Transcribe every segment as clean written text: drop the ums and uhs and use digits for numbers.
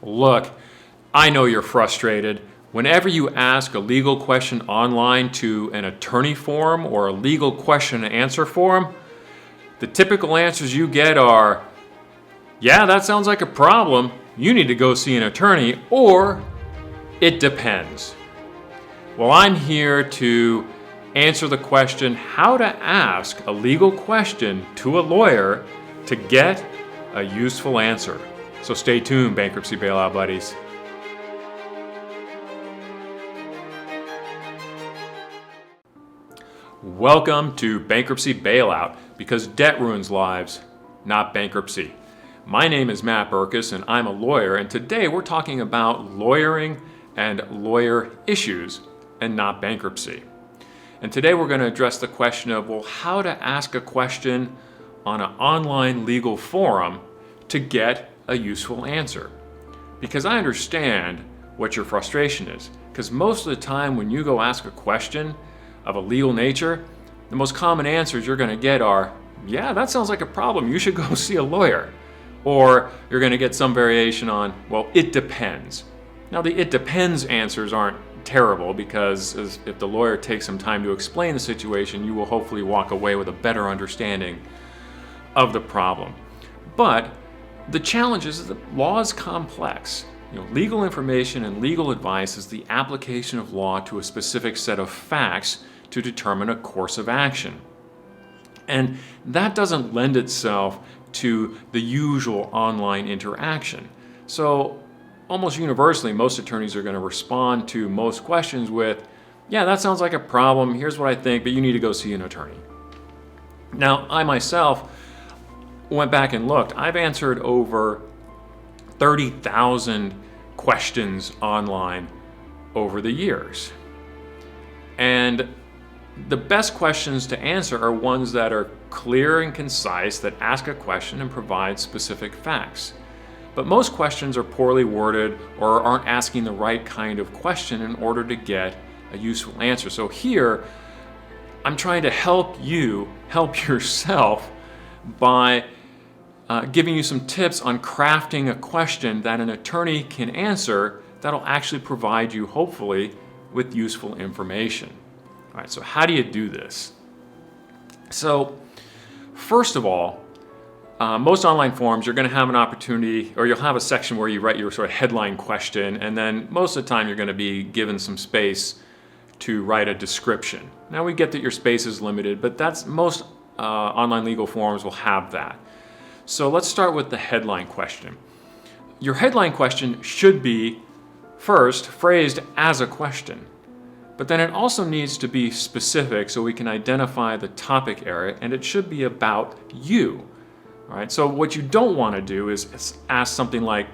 Look, I know you're frustrated. Whenever you ask a legal question online to an attorney forum or a legal question and answer forum, the typical answers you get are, yeah, that sounds like a problem. You need to go see an attorney, or it depends. Well, I'm here to answer the question how to ask a legal question to a lawyer to get a useful answer. So stay tuned, Bankruptcy Bailout Buddies. Welcome to Bankruptcy Bailout, because debt ruins lives, not bankruptcy. My name is Matt Berkus and I'm a lawyer, and today we're talking about lawyering and lawyer issues and not bankruptcy. And today we're going to address the question of, well, how to ask a question on an online legal forum to get a useful answer. Because I understand what your frustration is. Because most of the time when you go ask a question of a legal nature, the most common answers you're going to get are, yeah, that sounds like a problem. You should go see a lawyer. Or you're going to get some variation on, well, it depends. Now, the it depends answers aren't terrible, because if the lawyer takes some time to explain the situation, you will hopefully walk away with a better understanding of the problem. But the challenge is that law is complex. Legal information and legal advice is the application of law to a specific set of facts to determine a course of action. And that doesn't lend itself to the usual online interaction. So almost universally, most attorneys are going to respond to most questions with, yeah, that sounds like a problem. Here's what I think, but you need to go see an attorney. Now, I myself went back and looked. I've answered over 30,000 questions online over the years. And the best questions to answer are ones that are clear and concise, that ask a question and provide specific facts. But most questions are poorly worded or aren't asking the right kind of question in order to get a useful answer. So here, I'm trying to help you help yourself by giving you some tips on crafting a question that an attorney can answer that'll actually provide you, hopefully, with useful information. All right, so how do you do this? So, first of all, most online forums, you're going to have an opportunity, or you'll have a section where you write your sort of headline question, and then most of the time you're going to be given some space to write a description. Now, we get that your space is limited, but that's most online legal forums will have that. So let's start with the headline question. Your headline question should be, first, phrased as a question, but then it also needs to be specific so we can identify the topic area, and it should be about you. All right, so what you don't want to do is ask something like,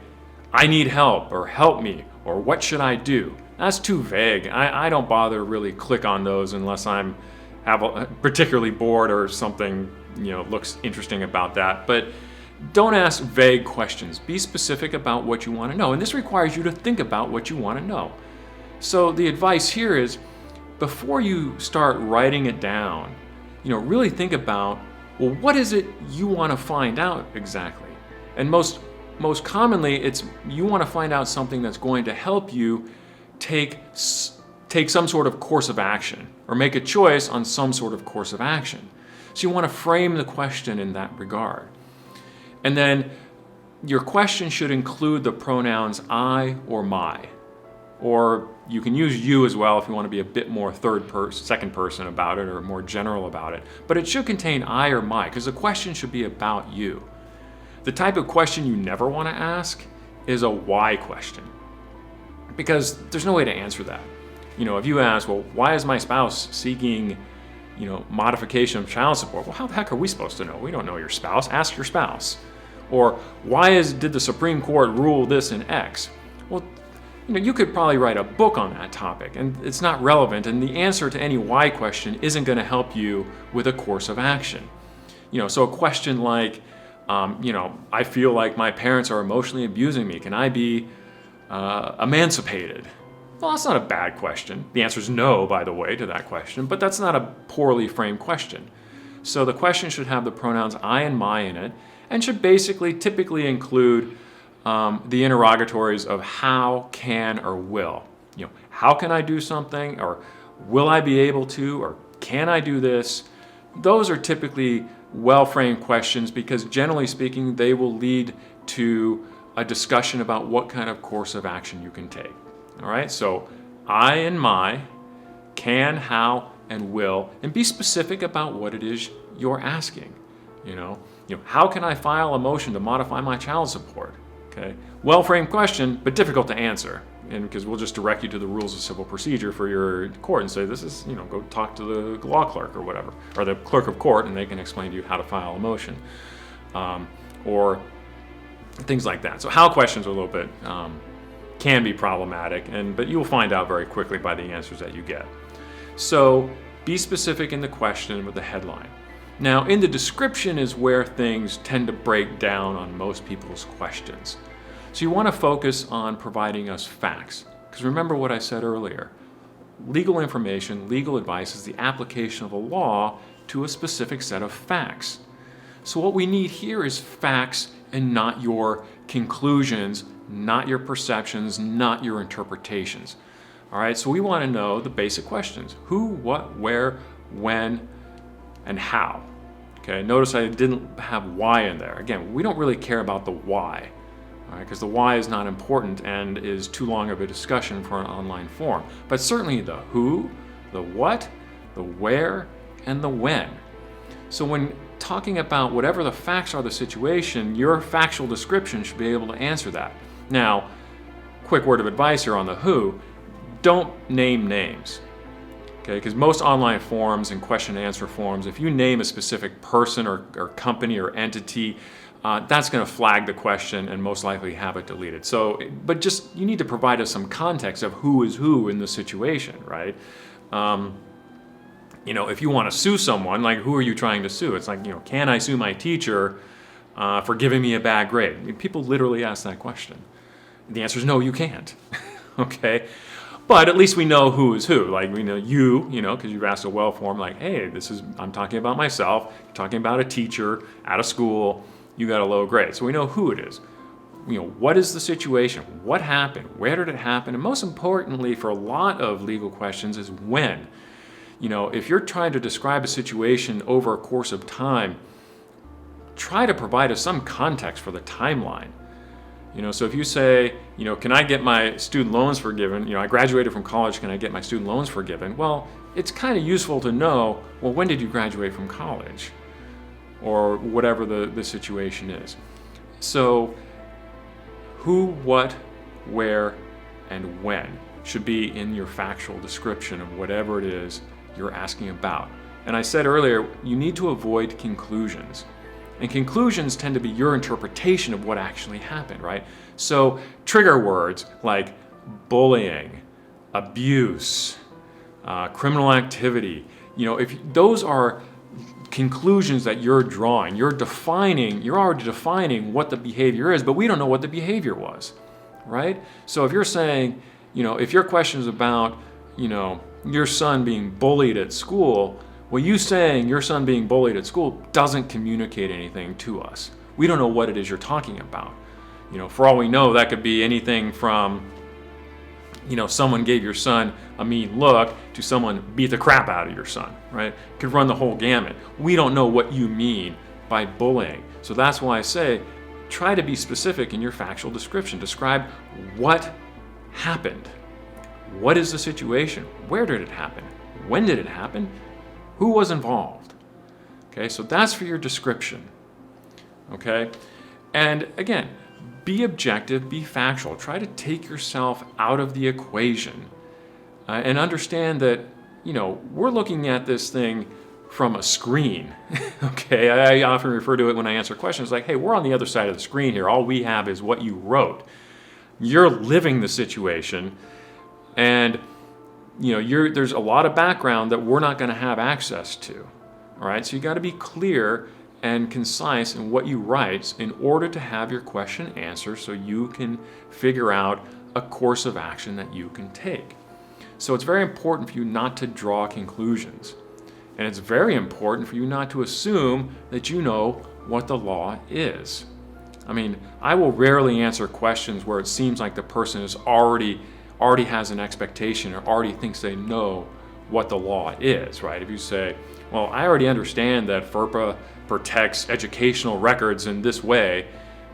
I need help, or help me, or what should I do? That's too vague. I don't bother to really click on those unless I'm particularly bored or something looks interesting about that. But don't ask vague questions. Be specific about what you want to know. And this requires you to think about what you want to know. So the advice here is, before you start writing it down, really think about, well, what is it you want to find out exactly? And most commonly, it's you want to find out something that's going to help you take some sort of course of action, or make a choice on some sort of course of action. So you want to frame the question in that regard. And then your question should include the pronouns I or my. Or you can use you as well if you want to be a bit more second person about it, or more general about it. But it should contain I or my, because the question should be about you. The type of question you never want to ask is a why question, because there's no way to answer that. If you ask, well, why is my spouse seeking, modification of child support? Well, how the heck are we supposed to know? We don't know your spouse. Ask your spouse. Or why did the Supreme Court rule this in X? Well, you could probably write a book on that topic, and it's not relevant, and the answer to any why question isn't going to help you with a course of action. So a question like, I feel like my parents are emotionally abusing me. Can I be emancipated? Well, that's not a bad question. The answer is no, by the way, to that question, but that's not a poorly framed question. So the question should have the pronouns I and my in it, and should basically typically include the interrogatories of how, can, or will. How can I do something, or will I be able to, or can I do this? Those are typically well-framed questions because generally speaking, they will lead to a discussion about what kind of course of action you can take. All right, so I and my, can, how, and will, and be specific about what it is you're asking. How can I file a motion to modify my child support? Okay, well-framed question, but difficult to answer, and because we'll just direct you to the rules of civil procedure for your court and say this is, go talk to the law clerk or whatever, or the clerk of court, and they can explain to you how to file a motion, or things like that. So how questions are a little bit can be problematic, but you will find out very quickly by the answers that you get. So be specific in the question with the headline. Now, in the description is where things tend to break down on most people's questions. So you want to focus on providing us facts. Because remember what I said earlier. Legal information, legal advice is the application of a law to a specific set of facts. So what we need here is facts and not your conclusions, not your perceptions, not your interpretations. All right, so we want to know the basic questions. Who, what, where, when, and how. Okay, notice I didn't have why in there. Again, we don't really care about the why, all right, because the why is not important and is too long of a discussion for an online forum. But certainly the who, the what, the where, and the when. So when talking about whatever the facts are of the situation, your factual description should be able to answer that. Now, quick word of advice here on the who, don't name names. Okay, because most online forums and question and answer forums, if you name a specific person or company or entity, that's going to flag the question and most likely have it deleted. So, but just you need to provide us some context of who is who in the situation, right? If you want to sue someone, like who are you trying to sue? It's like, can I sue my teacher for giving me a bad grade? I mean, people literally ask that question. The answer is no, you can't. Okay. But at least we know who is who. Like we know you, because you've asked a well form, like, hey, I'm talking about myself, you're talking about a teacher at a school, you got a low grade. So we know who it is. What is the situation? What happened? Where did it happen? And most importantly, for a lot of legal questions is when. If you're trying to describe a situation over a course of time, try to provide us some context for the timeline. So if you say, can I get my student loans forgiven? I graduated from college, can I get my student loans forgiven? Well, it's kind of useful to know, well, when did you graduate from college? Or whatever the situation is. So who, what, where, and when should be in your factual description of whatever it is you're asking about. And I said earlier, you need to avoid conclusions. And conclusions tend to be your interpretation of what actually happened, right? So trigger words like bullying, abuse, criminal activity, if those are conclusions that you're drawing, you're already defining what the behavior is, but we don't know what the behavior was, right? So if you're saying, if your question is about, your son being bullied at school, well, you saying your son being bullied at school doesn't communicate anything to us. We don't know what it is you're talking about. For all we know, that could be anything from, someone gave your son a mean look to someone beat the crap out of your son, right? It could run the whole gamut. We don't know what you mean by bullying. So that's why I say, try to be specific in your factual description. Describe what happened. What is the situation? Where did it happen? When did it happen? Who was involved? Okay, so that's for your description. Okay, and again, be objective, be factual. Try to take yourself out of the equation and understand that, we're looking at this thing from a screen. Okay, I often refer to it when I answer questions like, hey, we're on the other side of the screen here. All we have is what you wrote. You're living the situation, and there's a lot of background that we're not going to have access to. All right, so you got to be clear and concise in what you write in order to have your question answered so you can figure out a course of action that you can take. So it's very important for you not to draw conclusions. And it's very important for you not to assume that you know what the law is. I mean, I will rarely answer questions where it seems like the person is already has an expectation or already thinks they know what the law is, right? If you say, well, I already understand that FERPA protects educational records in this way,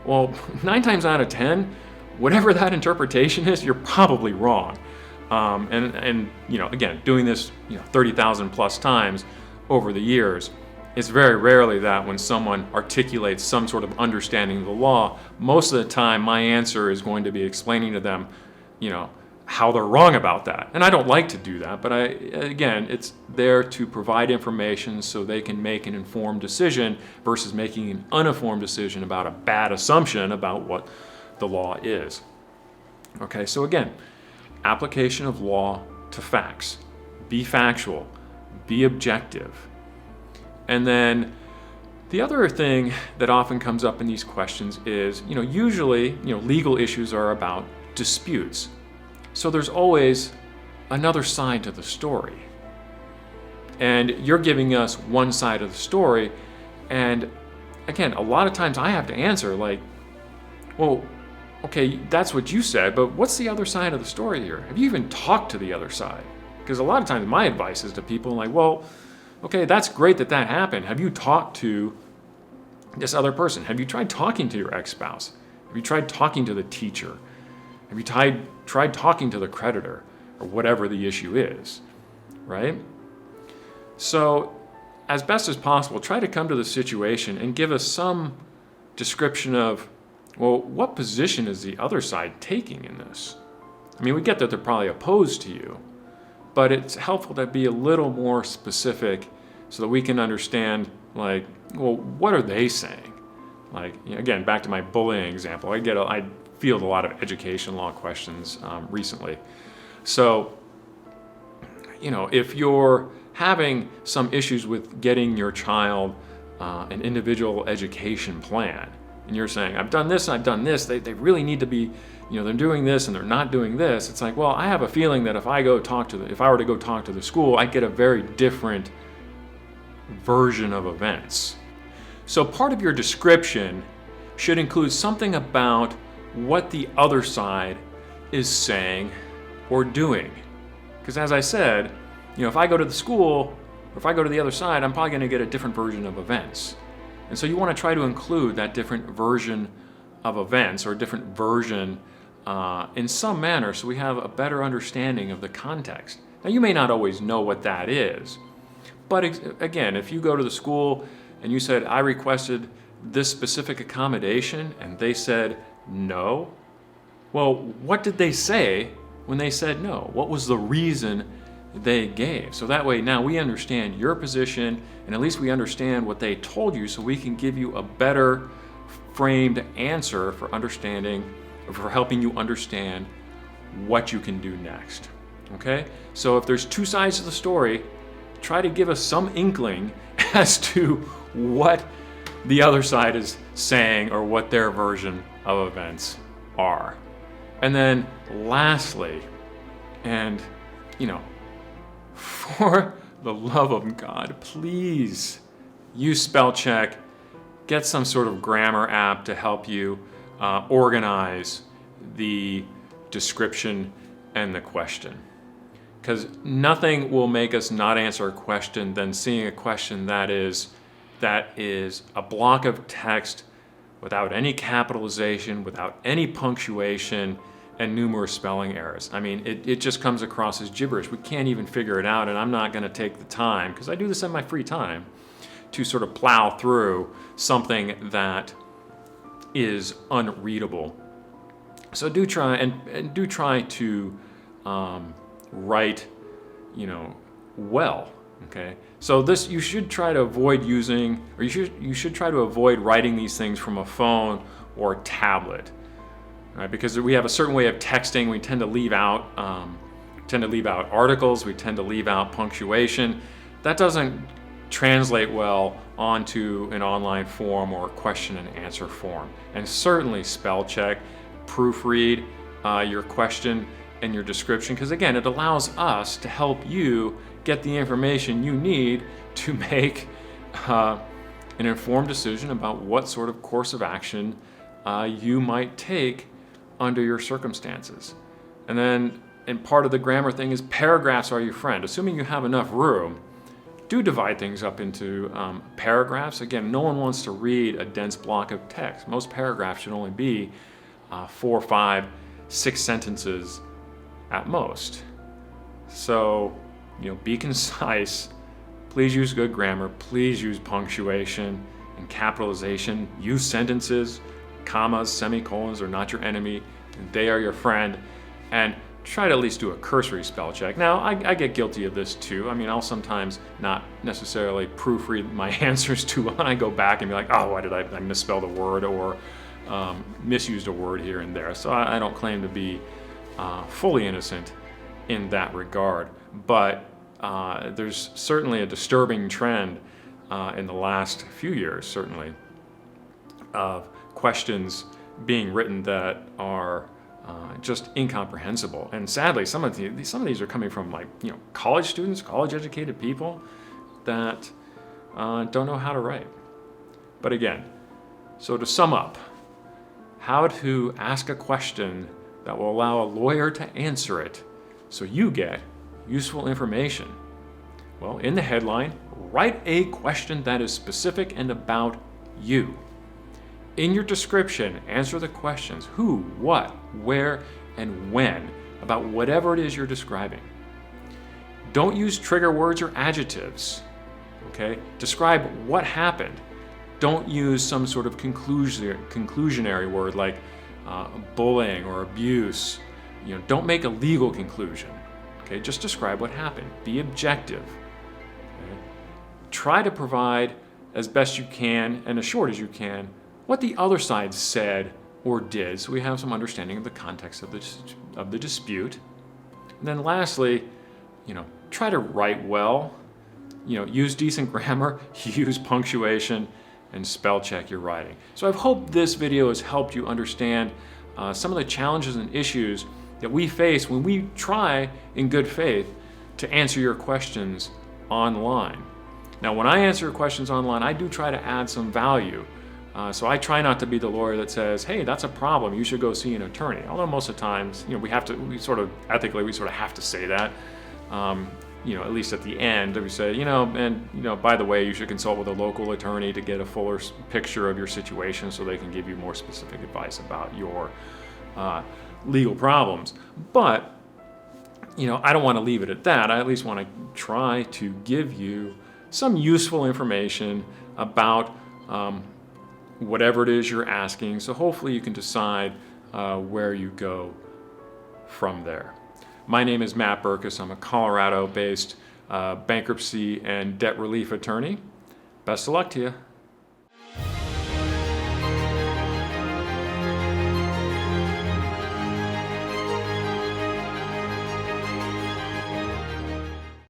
well, 9 times out of 10, whatever that interpretation is, you're probably wrong. And again, doing this 30,000 plus times over the years, it's very rarely that when someone articulates some sort of understanding of the law, most of the time my answer is going to be explaining to them, how they're wrong about that. And I don't like to do that, but it's there to provide information so they can make an informed decision versus making an uninformed decision about a bad assumption about what the law is. Okay, so again, application of law to facts. Be factual, be objective. And then the other thing that often comes up in these questions is, usually, legal issues are about disputes. So there's always another side to the story. And you're giving us one side of the story. And again, a lot of times I have to answer like, well, okay, that's what you said, but what's the other side of the story here? Have you even talked to the other side? Because a lot of times my advice is to people like, well, okay, that's great that happened. Have you talked to this other person? Have you tried talking to your ex-spouse? Have you tried talking to the teacher? Have you tried talking to the creditor or whatever the issue is, right? So as best as possible, try to come to the situation and give us some description of, well, what position is the other side taking in this? I mean, we get that they're probably opposed to you, but it's helpful to be a little more specific so that we can understand, like, well, what are they saying? Like, again, back to my bullying example, I field a lot of education law questions recently. So, if you're having some issues with getting your child an individual education plan, and you're saying, I've done this, they really need to be, they're doing this and they're not doing this. It's like, well, I have a feeling that if I were to go talk to the school, I'd get a very different version of events. So part of your description should include something about what the other side is saying or doing. Because as I said, if I go to the school, or if I go to the other side, I'm probably going to get a different version of events. And so you want to try to include that different version of events or a different version in some manner so we have a better understanding of the context. Now, you may not always know what that is, but again, if you go to the school and you said, I requested this specific accommodation, and they said no, well, what did they say when they said no? What was the reason they gave? So that way now we understand your position, and at least we understand what they told you, so we can give you a better framed answer for helping you understand what you can do next. Okay? So if there's 2 sides to the story, try to give us some inkling as to what the other side is saying or what their version of events are. And then lastly, and for the love of God, please use spell check. Get some sort of grammar app to help you organize the description and the question. Because nothing will make us not answer a question than seeing a question that is a block of text without any capitalization, without any punctuation, and numerous spelling errors. I mean, it just comes across as gibberish. We can't even figure it out, and I'm not going to take the time, because I do this in my free time, to sort of plow through something that is unreadable. So do try and do try to write, well. Okay. So this you should try to avoid using, or you should try to avoid writing these things from a phone or a tablet, right? Because we have a certain way of texting. We tend to leave out articles. We tend to leave out punctuation. That doesn't translate well onto an online form or question and answer form. And certainly spell check, proofread your question and your description, because again, it allows us to help you get the information you need to make an informed decision about what sort of course of action you might take under your circumstances. And part of the grammar thing is paragraphs are your friend. Assuming you have enough room, do divide things up into paragraphs. Again, no one wants to read a dense block of text. Most paragraphs should only be 4, 5, 6 sentences at most. So, be concise. Please use good grammar. Please use punctuation and capitalization. Use sentences. Commas, semicolons are not your enemy. They are your friend. And try to at least do a cursory spell check. Now, I get guilty of this too. I mean, I'll sometimes not necessarily proofread my answers too well, and I go back and be like, oh, why did I misspell the word or misused a word here and there. So I don't claim to be fully innocent in that regard. But there's certainly a disturbing trend in the last few years, certainly, of questions being written that are just incomprehensible. And sadly, some of these are coming from college students, college-educated people that don't know how to write. But again, so to sum up, how to ask a question that will allow a lawyer to answer it so you get useful information. Well, in the headline, write a question that is specific and about you. In your description, answer the questions who, what, where, and when about whatever it is you're describing. Don't use trigger words or adjectives. Okay? Describe what happened. Don't use some sort of conclusionary word like bullying or abuse. Don't make a legal conclusion. Okay? Just describe what happened. Be objective. Okay? Try to provide as best you can and as short as you can what the other side said or did, so we have some understanding of the context of the dispute. And then lastly, try to write well. Use decent grammar, use punctuation, and spell check your writing. So I hope this video has helped you understand some of the challenges and issues that we face when we try, in good faith, to answer your questions online. Now, when I answer questions online, I do try to add some value. So I try not to be the lawyer that says, hey, that's a problem, you should go see an attorney. Although most of the times, we sort of have to say that. At least at the end, we say, by the way, you should consult with a local attorney to get a fuller picture of your situation so they can give you more specific advice about your legal problems. But, I don't want to leave it at that. I at least want to try to give you some useful information about whatever it is you're asking, so hopefully you can decide where you go from there. My name is Matt Berkus. I'm a Colorado-based bankruptcy and debt relief attorney. Best of luck to you.